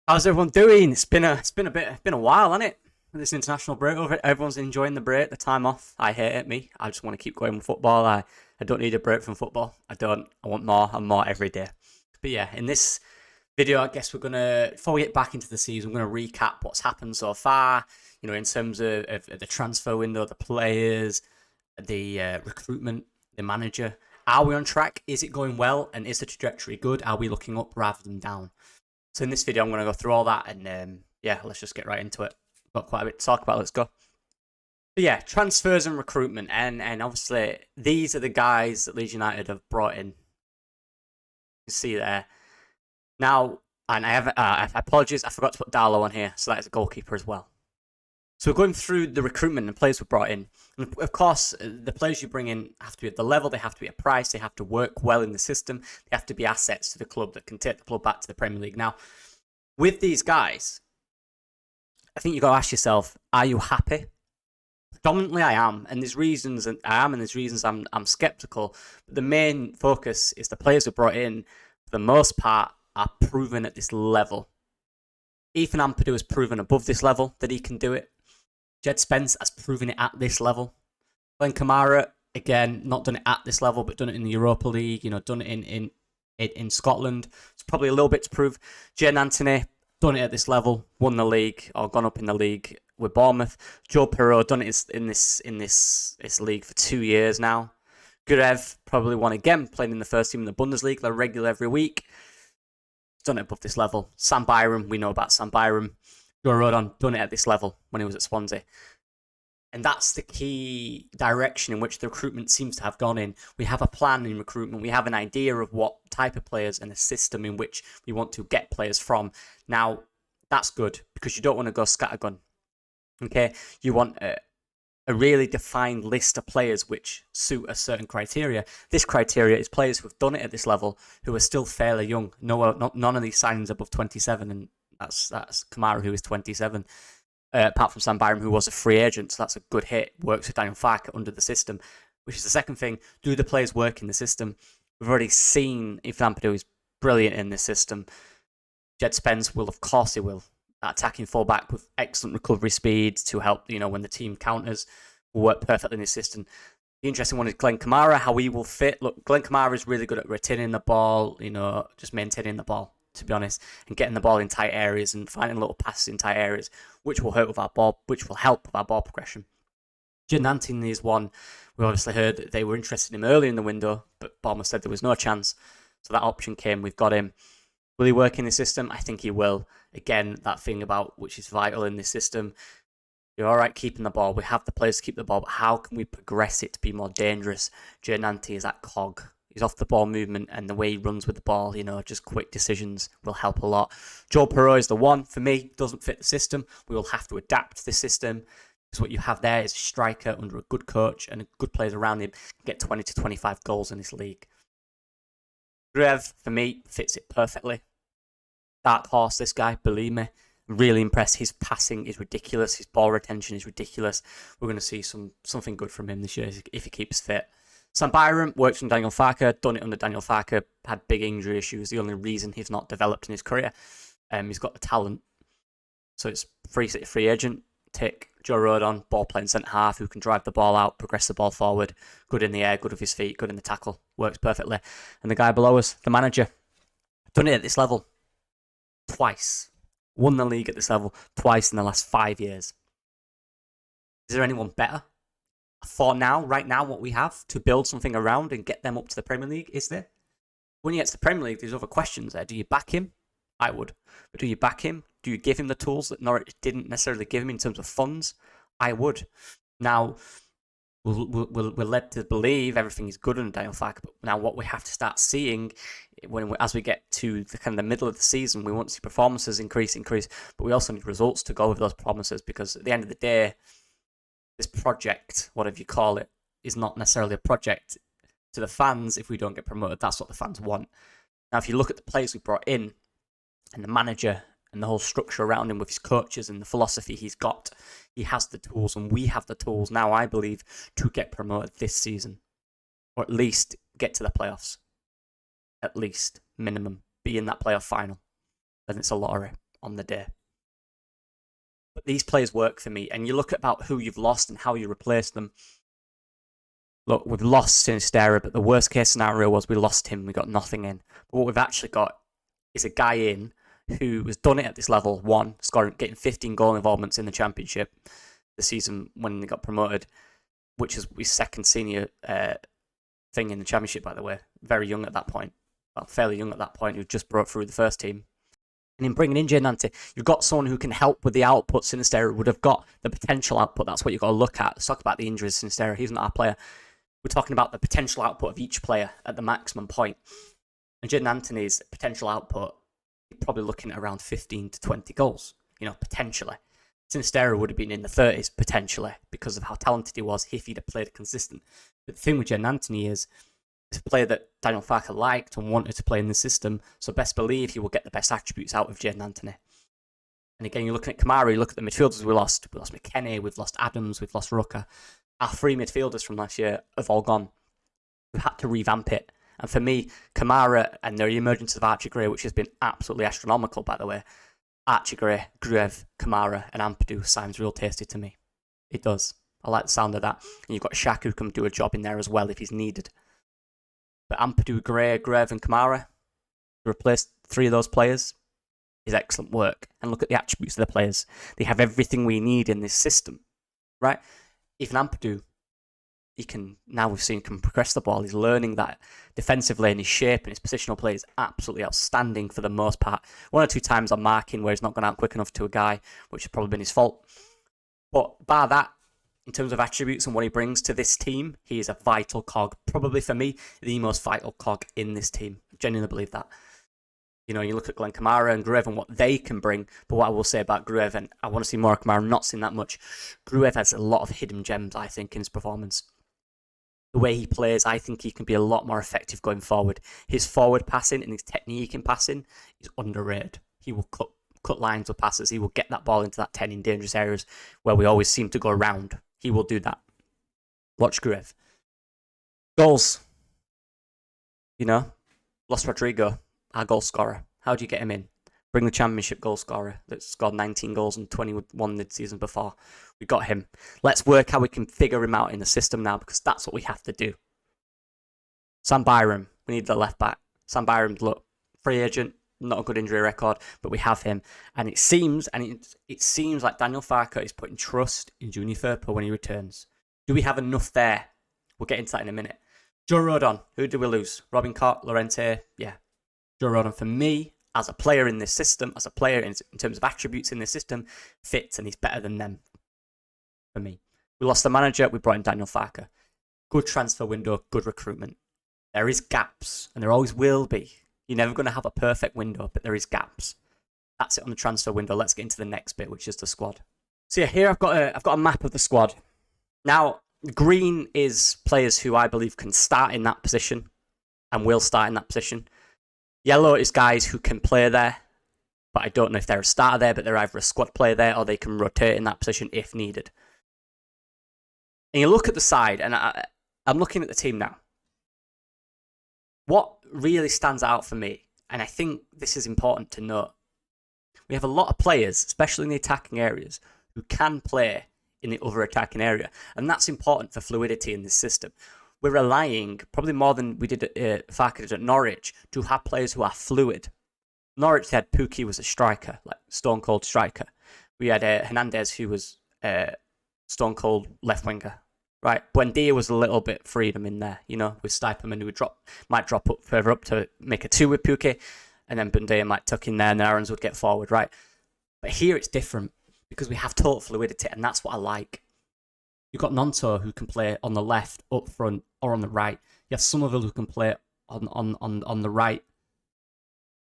How's everyone doing? It's been a while, hasn't it? This international break over it. Everyone's enjoying the break, the time off. I hate it, me. I just want to keep going with football. I don't need a break from football. I don't. I want more and more every day. But yeah, in this video, I guess we're gonna before we get back into the season, we're gonna recap what's happened so far. In terms of the transfer window, the players, the recruitment, the manager. Are we on track? Is it going well? And is the trajectory good? Are we looking up rather than down? So in this video, I'm going to go through all that, and yeah, let's just get right into it. Got quite a bit to talk about. Let's go. But yeah, transfers and recruitment, and obviously these are the guys that Leeds United have brought in. You can see there now, and I have apologies, I forgot to put Darlow on here, so that is a goalkeeper as well. So we're going through the recruitment and players we brought in. And of course, the players you bring in have to be at the level, they have to be at price, they have to work well in the system, they have to be assets to the club that can take the club back to the Premier League. Now, with these guys, I think you've got to ask yourself, are you happy? Predominantly, I am, and there's reasons I'm skeptical. But the main focus is the players we brought in, for the most part, are proven at this level. Ethan Ampadu has proven above this level that he can do it. Jed Spence has proven it at this level. Glenn Kamara, again, not done it at this level, but done it in the Europa League, done it in Scotland. It's probably a little bit to prove. Jane Anthony, done it at this level, won the league, or gone up in the league with Bournemouth. Joe Perreault, done it in this league for 2 years now. Gurev, probably won again, playing in the first team in the Bundesliga, they're regular every week. Done it above this level. Sam Byram, we know about Sam Byram. Joe Rodon, done it at this level when he was at Swansea. And that's the key direction in which the recruitment seems to have gone in. We have a plan in recruitment. We have an idea of what type of players and a system in which we want to get players from. Now, that's good because you don't want to go scattergun. Okay? You want a really defined list of players which suit a certain criteria. This criteria is players who have done it at this level who are still fairly young. None of these signings above 27, and that's Kamara, who is 27. Apart from Sam Byram, who was a free agent, so that's a good hit. Works with Daniel Farke under the system, which is the second thing. Do the players work in the system? We've already seen Ethan Ampadu is brilliant in this system. Jed Spence will, of course, he will. That attacking fullback with excellent recovery speed to help, when the team counters, will work perfectly in this system. The interesting one is Glenn Kamara, how he will fit. Look, Glenn Kamara is really good at retaining the ball, just maintaining the ball, to be honest, and getting the ball in tight areas and finding little passes in tight areas, which will help with our ball progression. Giannantini is one. We obviously heard that they were interested in him early in the window, but Bournemouth said there was no chance. So that option came. We've got him. Will he work in the system? I think he will. Again, that thing about which is vital in this system. You're all right keeping the ball. We have the players to keep the ball, but how can we progress it to be more dangerous? Giannanti is that cog. His off the ball movement and the way he runs with the ball, just quick decisions will help a lot. Joe Perreault is the one for me. Doesn't fit the system. We will have to adapt to this system. Because what you have there is a striker under a good coach and good players around him can get 20 to 25 goals in this league. Grev, for me, fits it perfectly. Dark horse, this guy, believe me. Really impressed. His passing is ridiculous. His ball retention is ridiculous. We're going to see something good from him this year if he keeps fit. Sam Byram works from Daniel Farke, done it under Daniel Farke, had big injury issues. The only reason he's not developed in his career. He's got the talent. So it's free agent. Tick. Joe Rodon, ball playing centre half, who can drive the ball out, progress the ball forward, good in the air, good with his feet, good in the tackle, works perfectly. And the guy below us, the manager, done it at this level twice. Won the league at this level twice in the last 5 years. Is there anyone better? For now, right now, what we have to build something around and get them up to the Premier League, is there? When you get to the Premier League, there's other questions there. Do you back him? I would. But do you back him? Do you give him the tools that Norwich didn't necessarily give him in terms of funds? I would. Now, we're led to believe everything is good under Daniel Farke, but now what we have to start seeing as we get to the middle of the season, we want to see performances increase, but we also need results to go with those promises, because at the end of the day, this project, whatever you call it, is not necessarily a project to the fans if we don't get promoted. That's what the fans want. Now, if you look at the players we brought in and the manager and the whole structure around him with his coaches and the philosophy he's got, he has the tools, and we have the tools now, I believe, to get promoted this season, or at least get to the playoffs. At least, minimum, be in that playoff final. Then it's a lottery. on the day. But these players work for me, and you look at about who you've lost and how you replace them. Look, we've lost Sinistera, but the worst case scenario was we lost him, we got nothing in. But what we've actually got is a guy in who has done it at this level, getting 15 goal involvements in the Championship the season when they got promoted, which is his second senior thing in the Championship, by the way. Very young at that point. Well, fairly young at that point, who just broke through the first team. And in bringing in Jay Nante, you've got someone who can help with the output. Sinistera would have got the potential output. That's what you've got to look at. Let's talk about the injuries. Sinistera, he's not our player. We're talking about the potential output of each player at the maximum point. And Jay Nante's potential output, you're probably looking at around 15 to 20 goals, potentially. Sinistera would have been in the 30s, potentially, because of how talented he was if he'd have played consistent. But the thing with Jay Nante is, it's a player that Daniel Farke liked and wanted to play in the system, so best believe he will get the best attributes out of Jay Nante. And again, you're looking at Kamara, you look at the midfielders we lost. We lost McKennie, we've lost Adams, we've lost Rucker. Our three midfielders from last year have all gone. We've had to revamp it. And for me, Kamara and the emergence of Archie Gray, which has been absolutely astronomical, by the way, Archie Gray, Gruev, Kamara, and Ampadu sounds real tasty to me. It does. I like the sound of that. And you've got Shaq who can do a job in there as well if he's needed. But Ampadu, Gray, Gruev, and Kamara, to replace three of those players, is excellent work. And look at the attributes of the players. They have everything we need in this system, right? Even Ampadu, we've seen can progress the ball. He's learning that defensively, and his shape and his positional play is absolutely outstanding for the most part. One or two times on marking where he's not gone out quick enough to a guy, which has probably been his fault. But bar that, in terms of attributes and what he brings to this team, he is a vital cog. Probably for me, the most vital cog in this team. I genuinely believe that. You look at Glenn Kamara and Gruev and what they can bring, but what I will say about Gruev, and I want to see more of Kamara, I'm not seen that much. Gruev has a lot of hidden gems, I think, in his performance. The way he plays, I think he can be a lot more effective going forward. His forward passing and his technique in passing is underrated. He will cut lines with passes. He will get that ball into that 10 in dangerous areas where we always seem to go around. He will do that. Watch Gruev. Goals. Lost Rodrigo, our goal scorer. How do you get him in? Bring the Championship goal scorer that scored 19 goals and 21 the season before. We got him. Let's work how we can figure him out in the system now, because that's what we have to do. Sam Byram, we need the left back. Sam Byram, look, free agent, not a good injury record, but we have him. And it seems like Daniel Farke is putting trust in Junior Firpo when he returns. Do we have enough there? We'll get into that in a minute. Joe Rodon, who do we lose? Robin Koch, Lorente, yeah. Joe Rodon, for me, as a player in this system, as a player in terms of attributes in this system, fits, and he's better than them for me. We lost the manager, we brought in Daniel Farke. Good transfer window, good recruitment. There is gaps, and there always will be. You're never going to have a perfect window, but there is gaps. That's it on the transfer window. Let's get into the next bit, which is the squad. So yeah, here I've got a map of the squad. Now, green is players who I believe can start in that position and will start in that position. Yellow is guys who can play there, but I don't know if they're a starter there, but they're either a squad player there or they can rotate in that position if needed. And you look at the side, and I'm looking at the team now. What really stands out for me, and I think this is important to note, we have a lot of players, especially in the attacking areas, who can play in the other attacking area. And that's important for fluidity in this system. We're relying, probably more than we did at Farke did at Norwich, to have players who are fluid. Norwich had Pukki was a striker, like stone cold striker. We had Hernandez, who was stone cold left winger. Right, Buendia was a little bit freedom in there, with Stiperman, who might drop up further up to make a 2 with Pukki, and then Buendia might tuck in there, and Aarons would get forward, right? But here it's different, because we have total fluidity, and that's what I like. You've got Nonto, who can play on the left, up front, or on the right. You have Somerville, who can play on the right,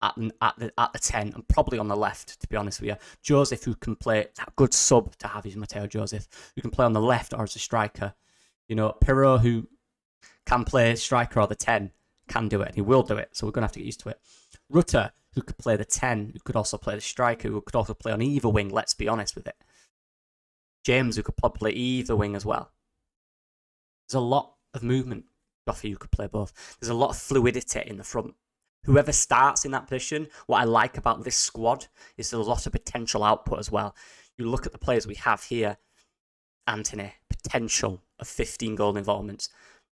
at the 10, and probably on the left, to be honest with you. Joseph, who can play that good sub to have, is Matteo Joseph, who can play on the left or as a striker. Pirro, who can play striker or the 10, can do it, and he will do it, so we're going to have to get used to it. Rutter, who could play the 10, who could also play the striker, who could also play on either wing, let's be honest with it. James, who could probably play either wing as well. There's a lot of movement. Duffy, who could play both. There's a lot of fluidity in the front. whoever starts in that position, what I like about this squad is there's a lot of potential output as well. You look at the players we have here. Anthony, potential of 15 goal involvements.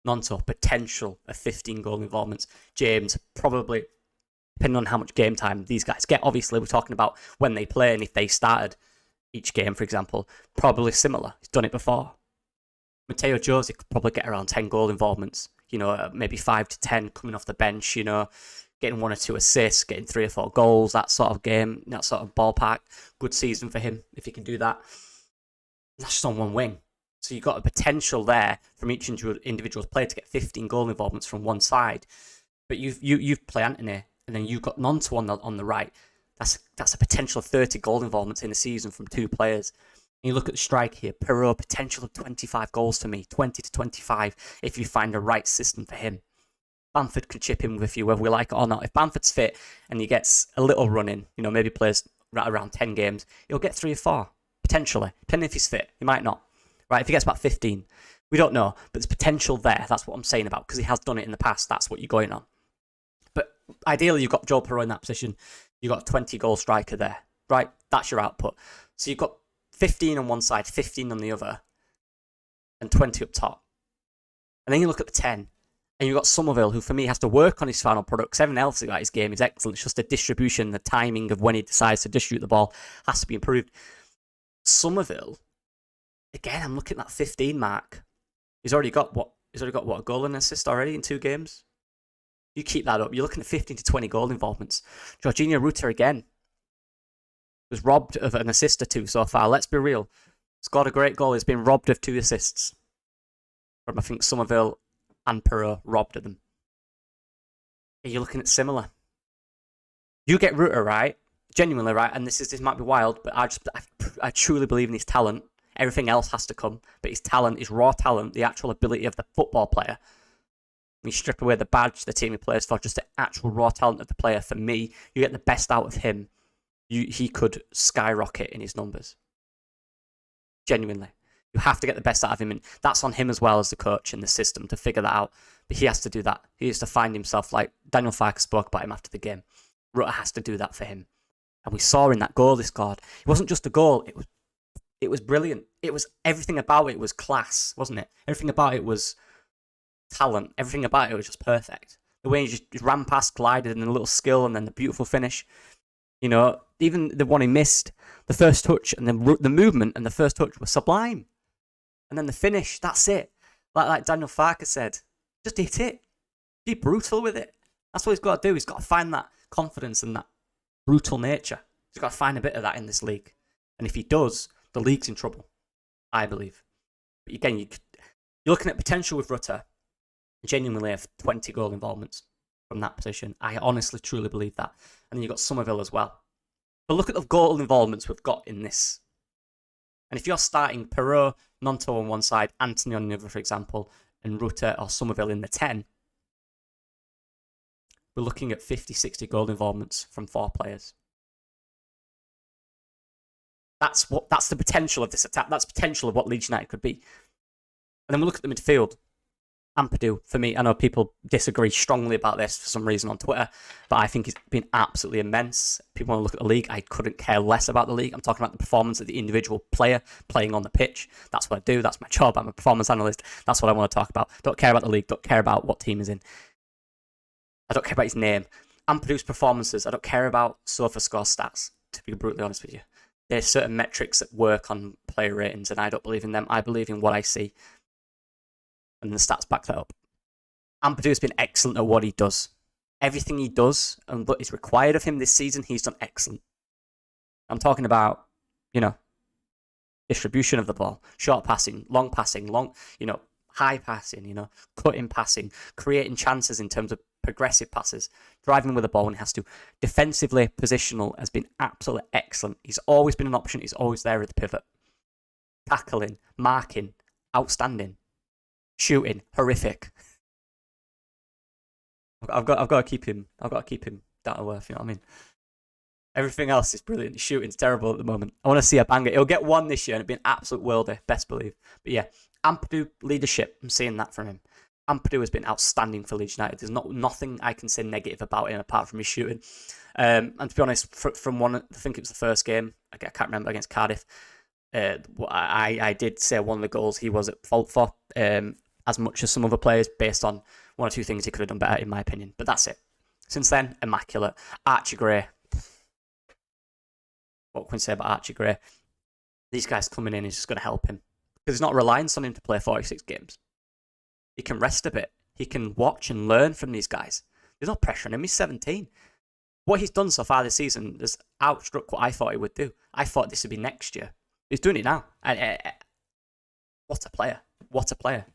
Nonto, potential of 15 goal involvements. James, probably, depending on how much game time these guys get. Obviously, we're talking about when they play and if they started each game, for example, probably similar. He's done it before. Matteo Josie could probably get around 10 goal involvements. Maybe 5 to 10 coming off the bench, getting 1 or 2 assists, getting 3 or 4 goals, that sort of game, that sort of ballpark. Good season for him if he can do that. That's just on one wing. So you've got a potential there from each individual player to get 15 goal involvements from one side. But you've played Anthony, and then you've got Nonto on the right. That's a potential of 30 goal involvements in a season from 2 players. And you look at the strike here, Perrault, potential of 25 goals for me, 20 to 25 if you find the right system for him. Bamford could chip in with you, whether we like it or not. If Bamford's fit and he gets a little run in, maybe plays right around 10 games, he'll get 3 or 4, potentially. Depending if he's fit, he might not. Right, if he gets about 15, we don't know, but there's potential there. That's what I'm saying about, because he has done it in the past. That's what you're going on. But ideally, you've got Joel Perrault in that position. You've got a 20-goal striker there, right? That's your output. So you've got 15 on one side, 15 on the other, and 20 up top. And then you look at the 10, and you've got Somerville, who for me has to work on his final product, because everything else about his game is excellent. It's just the distribution, the timing of when he decides to distribute the ball has to be improved. Somerville, again, I'm looking at that 15 mark. He's already got a goal and assist already in 2 games. You keep that up, you're looking at 15 to 20 goal involvements. Jorginho Rutter again was robbed of an assist or 2 so far. Let's be real. Scored a great goal. He's been robbed of 2 assists from, I think, Somerville and Perrault robbed of them. You're looking at similar. You get Rutter right, genuinely right, and this might be wild, but I truly believe in his talent. Everything else has to come, but his talent, his raw talent, the actual ability of the football player. You strip away the badge, the team he plays for, just the actual raw talent of the player. For me, you get the best out of him. He could skyrocket in his numbers. Genuinely. You have to get the best out of him, and that's on him as well as the coach and the system to figure that out. But he has to do that. He has to find himself, like Daniel Farke spoke about him after the game. Rutter has to do that for him. And we saw in that goal he scored, it wasn't just a goal, it was brilliant. It was everything about it was class, wasn't it? Everything about it was talent. Everything about it was just perfect. The way he just ran past, glided, and a little skill, and then the beautiful finish. Even the one he missed, the first touch, and then the movement and the first touch was sublime. And then the finish, that's it. Like Daniel Farke said, just hit it. Be brutal with it. That's what he's got to do. He's got to find that confidence and that brutal nature. He's got to find a bit of that in this league. And if he does, the league's in trouble, I believe. But again, you're looking at potential with Rutter. Genuinely have 20 goal involvements from that position. I honestly, truly believe that. And then you've got Somerville as well. But look at the goal involvements we've got in this. And if you're starting Perrault, Nonto on one side, Anthony on the other, for example, and Rutter or Somerville in the 10, we're looking at 50, 60 goal involvements from 4 players. That's the potential of this attack. That's the potential of what Leeds United could be. And then we look at the midfield. Ampadu, for me, I know people disagree strongly about this for some reason on Twitter, but I think it's been absolutely immense. People want to look at the league. I couldn't care less about the league. I'm talking about the performance of the individual player playing on the pitch. That's what I do. That's my job. I'm a performance analyst. That's what I want to talk about. Don't care about the league. Don't care about what team is in. I don't care about his name. Ampadu's performances, I don't care about SofaScore stats, to be brutally honest with you. There's certain metrics that work on player ratings, and I don't believe in them. I believe in what I see. And the stats back that up. Ampadu has been excellent at what he does. Everything he does and what is required of him this season, he's done excellent. I'm talking about, distribution of the ball, short passing, high passing, cutting passing, creating chances in terms of progressive passes, driving with the ball when he has to. Defensively, positional has been absolutely excellent. He's always been an option. He's always there at the pivot. Tackling, marking, outstanding. Shooting, horrific. I've got to keep him. I've got to keep him down to earth. You know what I mean? Everything else is brilliant. Shooting's terrible at the moment. I want to see a banger. He'll get 1 this year, and it'll be an absolute worldie. Best believe. But yeah, Ampadu leadership. I'm seeing that from him. Ampadu has been outstanding for Leeds United. There's nothing I can say negative about him apart from his shooting. And to be honest, from one, I think it was the first game, I can't remember, against Cardiff, I did say one of the goals he was at fault for, as much as some other players, based on one or two things he could have done better, in my opinion. But that's it. Since then, immaculate. Archie Gray. What can we say about Archie Gray? These guys coming in is just going to help him. Because he's not reliant on him to play 46 games. He can rest a bit. He can watch and learn from these guys. There's no pressure on him. He's 17. What he's done so far this season has outstruck what I thought he would do. I thought this would be next year. He's doing it now. And what a player. What a player.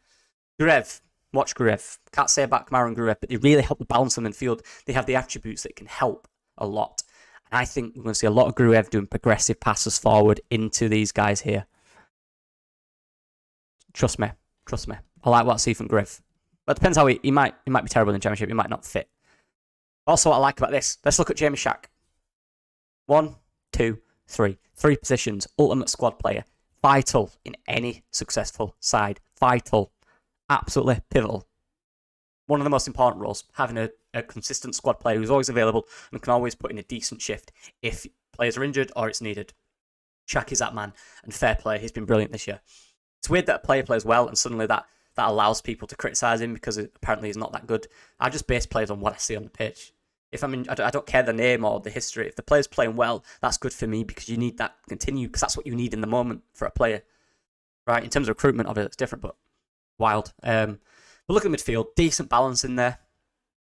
Gruev. Watch Gruev. Can't say about Kamara and Gruev, but they really help the balance on the field. They have the attributes that can help a lot. And I think we're going to see a lot of Gruev doing progressive passes forward into these guys here. Trust me. Trust me. I like what I see from Gruev. But it depends how he might be terrible in the Championship. He might not fit. Also, what I like about this, let's look at Jamie Shack. 1, 2, 3. 3 positions. Ultimate squad player. Vital in any successful side. Vital. Absolutely pivotal. One of the most important roles. Having a consistent squad player who's always available and can always put in a decent shift if players are injured or it's needed. Shack is that man. And fair play. He's been brilliant this year. It's weird that a player plays well and suddenly that allows people to criticise him because apparently he's not that good. I just base players on what I see on the pitch. If I don't care the name or the history. If the player's playing well, that's good for me because you need that to continue because that's what you need in the moment for a player. Right? In terms of recruitment, obviously it's different, but wild. But look at the midfield. Decent balance in there.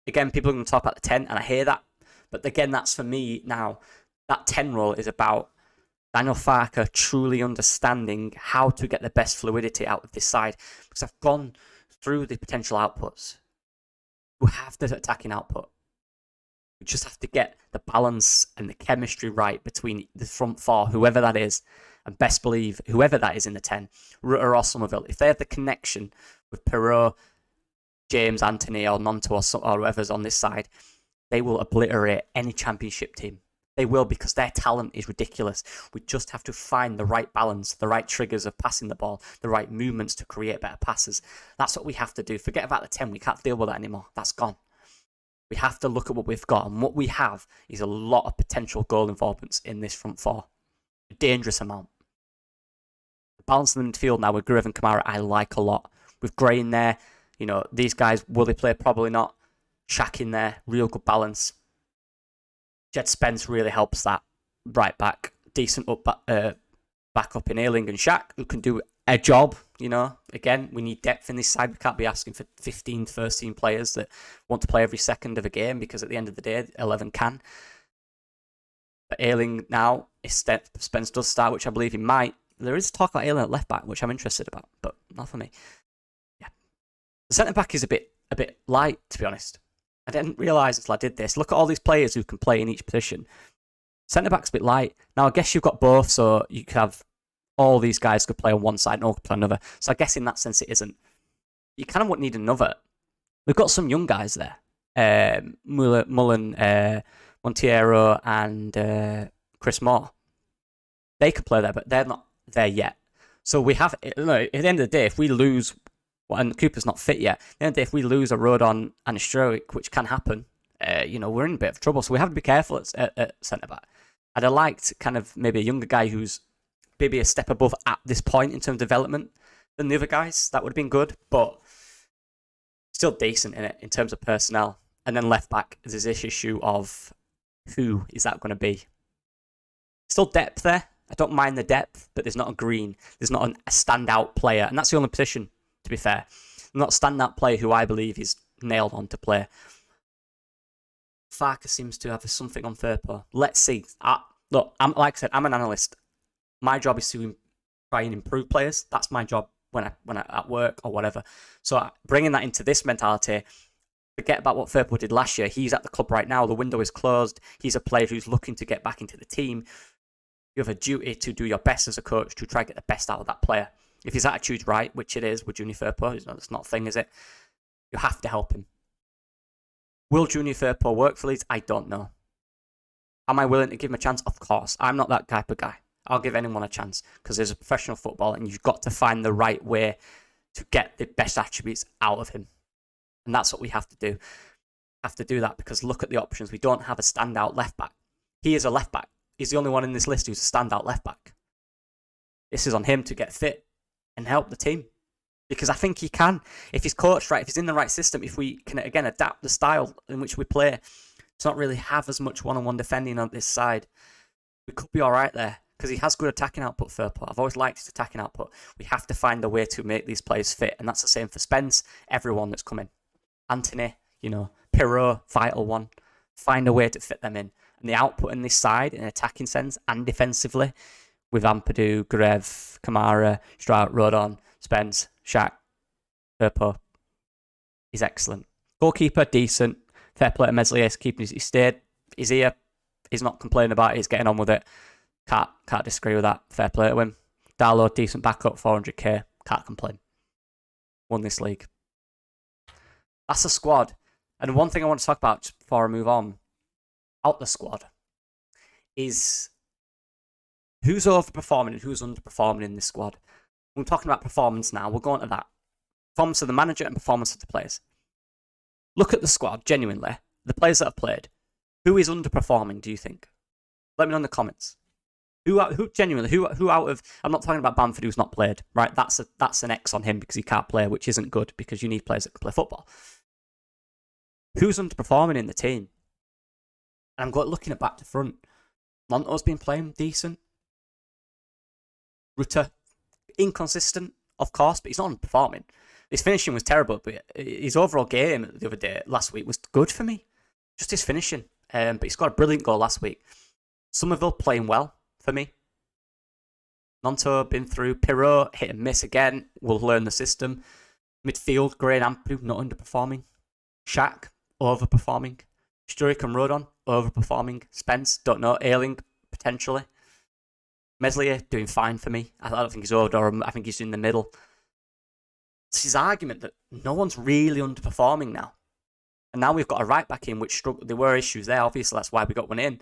Again, people are going to talk about the 10, and I hear that. But again, that's for me now. That 10 role is about Daniel Farke truly understanding how to get the best fluidity out of this side. Because I've gone through the potential outputs. We have the attacking output. We just have to get the balance and the chemistry right between the front four, whoever that is, and best believe whoever that is in the 10, Rutter or Somerville, if they have the connection with Perot, James, Anthony, or Nonto, or whoever's on this side, they will obliterate any Championship team. They will, because their talent is ridiculous. We just have to find the right balance, the right triggers of passing the ball, the right movements to create better passes. That's what we have to do. Forget about the 10. We can't deal with that anymore. That's gone. We have to look at what we've got, and what we have is a lot of potential goal involvements in this front four. A dangerous amount. The balance in the midfield now with Gruev and Kamara, I like a lot. With Gray in there, you know, these guys, will they play? Probably not. Shaq in there, real good balance. Jed Spence really helps that right back. Decent back up in Ayling and Shaq, who can do a job, you know. Again, we need depth in this side. We can't be asking for 15 first team players that want to play every second of a game, because at the end of the day, 11 can. But Ayling now, if Spence does start, which I believe he might, there is talk about Ayling at left back, which I'm interested about, but not for me. Yeah, the centre back is a bit light, to be honest. I didn't realise until I did this. Look at all these players who can play in each position. Centre back's a bit light. Now, I guess you've got both, so you could have all these guys could play on one side and all could play on another. So I guess in that sense it isn't. You kind of wouldn't need another. We've got some young guys there. Mullen, Montiero, and Chris Moore. They could play there, but they're not there yet. So we have, at the end of the day, if we lose, and Cooper's not fit yet, at the end of the day, if we lose a Rodon and a Stroik, which can happen, we're in a bit of trouble. So we have to be careful at centre-back. I'd have liked kind of maybe a younger guy who's maybe a step above at this point in terms of development than the other guys. That would have been good, but still decent in it in terms of personnel. And then left back, there's this issue of who is that going to be? Still depth there. I don't mind the depth, but there's not a green. There's not a standout player. And that's the only position, to be fair. Not a standout player who I believe is nailed on to play. Farke seems to have something on Firpo. Let's see. Look, like I said, I'm an analyst. My job is to try and improve players. That's my job when I at work or whatever. So bringing that into this mentality, forget about what Firpo did last year. He's at the club right now. The window is closed. He's a player who's looking to get back into the team. You have a duty to do your best as a coach to try and get the best out of that player. If his attitude's right, which it is with Junior Firpo, it's not a thing, is it? You have to help him. Will Junior Firpo work for Leeds? I don't know. Am I willing to give him a chance? Of course. I'm not that type of guy. I'll give anyone a chance because there's a professional football and you've got to find the right way to get the best attributes out of him. And that's what we have to do. Have to do that because look at the options. We don't have a standout left back. He is a left back. He's the only one in this list who's a standout left back. This is on him to get fit and help the team. Because I think he can. If he's coached right, if he's in the right system, if we can, again, adapt the style in which we play to not really have as much one-on-one defending on this side, we could be all right there. Because he has good attacking output, Firpo. I've always liked his attacking output. We have to find a way to make these players fit. And that's the same for Spence, everyone that's coming. Anthony, Pirot, vital one. Find a way to fit them in. And the output in this side, in an attacking sense and defensively, with Ampadu, Grev, Kamara, Strout, Rodon, Spence, Shaq, Firpo, is excellent. Goalkeeper, decent. Fair play to Meslier, he stayed. He's here. He's not complaining about it. He's getting on with it. Can't disagree with that. Fair play to him. Darlow, decent backup, 400k. Can't complain. Won this league. That's the squad. And one thing I want to talk about just before I move on, out the squad, is who's overperforming and who's underperforming in this squad. We're talking about performance now. We're going to that. Performance of the manager and performance of the players. Look at the squad, genuinely. The players that have played. Who is underperforming, do you think? Let me know in the comments. Who out of... I'm not talking about Bamford who's not played, right? That's an X on him because he can't play, which isn't good because you need players that can play football. Who's underperforming in the team? And I'm looking at back to front. Monto's been playing decent. Rutter, inconsistent, of course, but he's not underperforming. His finishing was terrible, but his overall game the other day, last week, was good for me. Just his finishing. But he scored a brilliant goal last week. Somerville playing well for me. Nonto been through. Pirot, hit and miss again. We'll learn the system. Midfield, Gray and Ampadu, not underperforming. Shaq, overperforming. Sturridge and Rodon, overperforming. Spence, don't know. Ayling, potentially. Meslier, doing fine for me. I don't think he's over, or I think he's in the middle. It's his argument that no one's really underperforming now. And now we've got a right back in which struggled. There were issues there, obviously, that's why we got one in.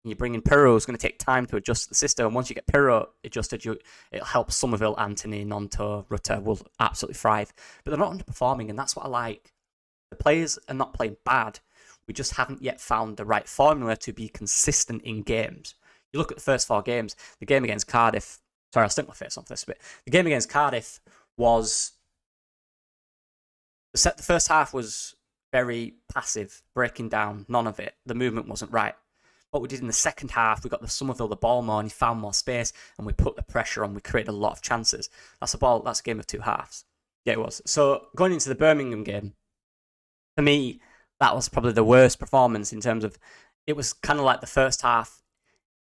You bring in Pirot, it's going to take time to adjust to the system. And once you get Pirot adjusted, it'll help Somerville, Anthony, Nonto, Rutter will absolutely thrive. But they're not underperforming, and that's what I like. The players are not playing bad. We just haven't yet found the right formula to be consistent in games. You look at the first 4 games, the game against Cardiff... Sorry, I'll stick my face on for this bit. The game against Cardiff was... The first half was very passive, breaking down, none of it. The movement wasn't right. What we did in the second half, we got the Somerville the ball more, and he found more space, and we put the pressure on. We created a lot of chances. That's a game of 2 halves. Yeah, it was. So going into the Birmingham game, for me, that was probably the worst performance in terms of it was kind of like the first half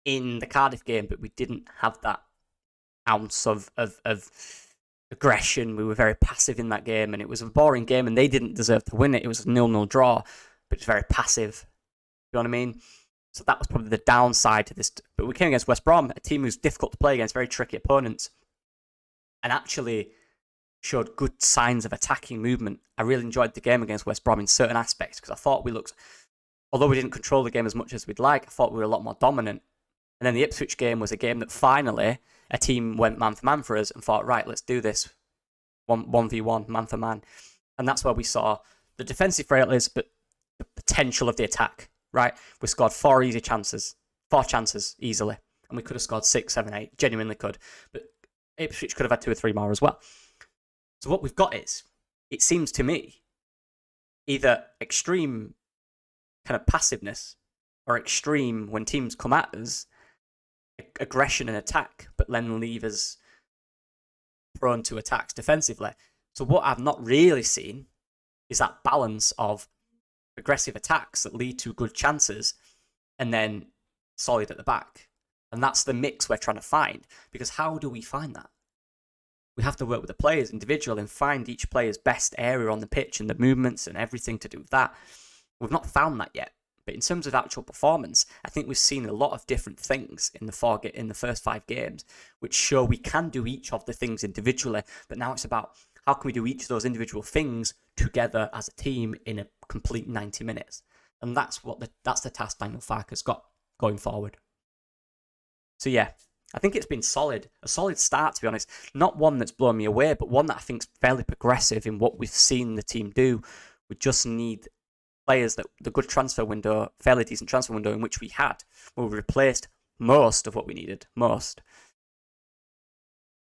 in the Cardiff game, but we didn't have that ounce of aggression. We were very passive in that game, and it was a boring game, and they didn't deserve to win it. It was a 0-0 draw, but it's very passive. You know what I mean? So that was probably the downside to this. But we came against West Brom, a team who's difficult to play against, very tricky opponents, and actually showed good signs of attacking movement. I really enjoyed the game against West Brom in certain aspects because I thought we looked, although we didn't control the game as much as we'd like, I thought we were a lot more dominant. And then the Ipswich game was a game that finally a team went man for man for us and thought, right, let's do this. 1v1, man for man. And that's where we saw the defensive frailties, but the potential of the attack, right? We scored 4 chances easily. And we could have scored 6, 7, 8, genuinely could. But Ipswich could have had 2 or 3 more as well. So what we've got is, it seems to me, either extreme kind of passiveness or extreme, when teams come at us, aggression and attack, but then leave us prone to attacks defensively. So what I've not really seen is that balance of aggressive attacks that lead to good chances and then solid at the back. And that's the mix we're trying to find. Because how do we find that? We have to work with the players individually and find each player's best area on the pitch and the movements and everything to do with that. We've not found that yet. But in terms of actual performance, I think we've seen a lot of different things in the first 5 games, which show we can do each of the things individually. But now it's about how can we do each of those individual things together as a team in a complete 90 minutes. And that's the task Daniel Farke's got going forward. So yeah, I think it's been solid, a solid start, to be honest. Not one that's blown me away, but one that I think's fairly progressive in what we've seen the team do. We just need players that the good transfer window, fairly decent transfer window in which we had, where we replaced most of what we needed, most.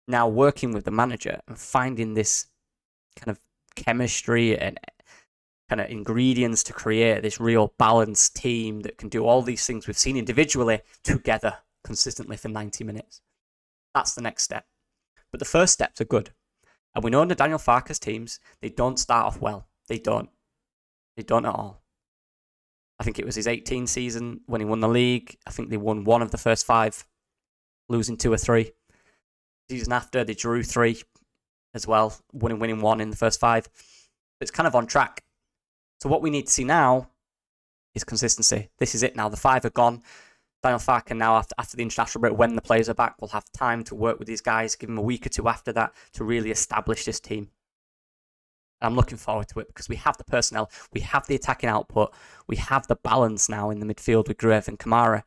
Now working with the manager and finding this kind of chemistry and kind of ingredients to create this real balanced team that can do all these things we've seen individually together consistently for 90 minutes. That's the next step. But the first steps are good. And we know under Daniel Farke's teams, they don't start off well. They don't. They don't at all. I think it was his 18 season when he won the league. I think they won one of the first 5, losing 2 or 3. Season after, they drew 3 as well, winning 1 in the first 5. It's kind of on track. So what we need to see now is consistency. This is it now. The 5 are gone. Daniel Farke now, after the international break, when the players are back, will have time to work with these guys, give them a week or 2 after that to really establish this team. And I'm looking forward to it because we have the personnel, we have the attacking output, we have the balance now in the midfield with Gruev and Kamara.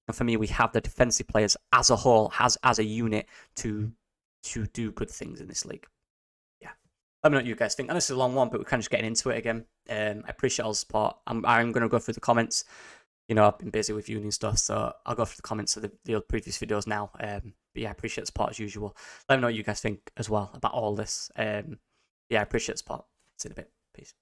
And for me, we have the defensive players as a whole, as a unit, to do good things in this league. Yeah. Let me know what you guys think. I know this is a long one, but we're kind of just getting into it again. I appreciate all the support. I'm going to go through the comments. You know, I've been busy with uni and stuff, so I'll go through the comments of the previous videos now. But yeah, I appreciate the support as usual. Let me know what you guys think as well about all this. Yeah, I appreciate the support. See you in a bit. Peace.